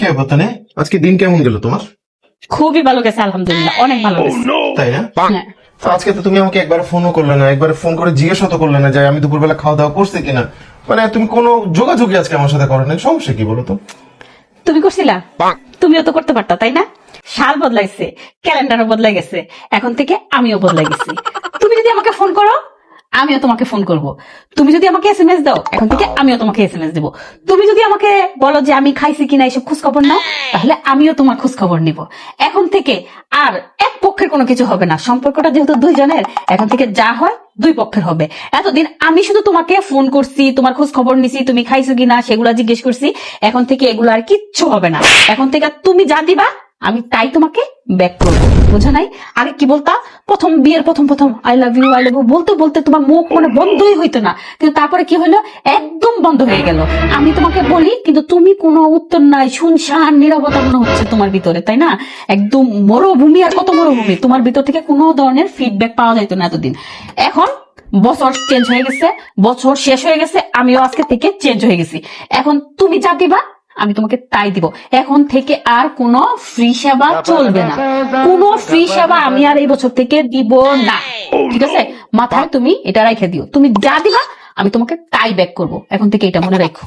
কে বলতে আজকে দিন কেমন গেল তোমার? খুবই ভালো গেছে আলহামদুলিল্লাহ, অনেক ভালো গেছে। তাই না? হ্যাঁ। তো আজকে তো তুমি আমাকে একবার ফোনও করলে না, একবার ফোন করে জিজ্ঞাসা তো করলে না যে আমি দুপুরবেলা খাওয়া দাওয়া করছি কিনা। মানে তুমি কোনো যোগাযোগই আজকে আমার সাথে করো না, সমস্যা কি বলো তো? তুমি করছিলা? তুমিও তো করতে পারতা, তাই না? সাল বদলাইছে, ক্যালেন্ডারও বদলাই গেছে, এখন থেকে আমিও বদলাই গেছি। তুমি যদি আমাকে ফোন করো, আমিও তোমাকে ফোন করব। তুমি যদি আমাকে এসএমএস দাও, এখন থেকে আমিও তোমাকে এসএমএস দেব। তুমি যদি আমাকে বলো যে আমি খাইছি কিনা এইসব খোঁজ খবর নাও, তাহলে আমিও তোমার খোঁজ খবর নিব। এখন থেকে আর এক পক্ষের কোনো কিছু হবে না, সম্পর্কটা যেহেতু দুইজনের, এখন থেকে যা হয় দুই পক্ষের হবে। এতদিন আমি শুধু তোমাকে ফোন করছি, তোমার খোঁজ খবর নিছি, তুমি খাইছো কিনা সেগুলা জিজ্ঞেস করছি। এখন থেকে এগুলো আর কিচ্ছু হবে না। এখন থেকে তুমি যা দিবা আমি তাই তোমাকে ব্যাক করবো, বুঝা নাই? আগে কি বলতা, প্রথম বিয়ের প্রথম আই লাভ ইউ বলতে বলতে তোমার মুখ মানে বন্ধই হইতো না, কিন্তু তারপরে কি হলো, একদম বন্ধ হয়ে গেল। আমি তোমাকে বলি কিন্তু তুমি কোনো উত্তর নাই, শুনশান নীরবতা মনে হচ্ছে তোমার ভিতরে, তাই না? একদম মরুভূমি, আর কত মরুভূমি, তোমার ভিতর থেকে কোনো ধরনের ফিডব্যাক পাওয়া যাইতো না এতদিন। এখন বছর চেঞ্জ হয়ে গেছে, বছর শেষ হয়ে গেছে, আমিও আজকে থেকে চেঞ্জ হয়ে গেছি। এখন তুমি যা দিবা আমি তোমাকে তাই দিব। এখন থেকে আর কোনো ফ্রি সেবা চলবে না, কোনো ফ্রি সেবা আমি আর এই বছর থেকে দিব না, ঠিক আছে? মাথায় তুমি এটা রাখে দিও, তুমি যা দিবা আমি তোমাকে তাই ব্যাক করব, এখন থেকে এটা মনে রাখো।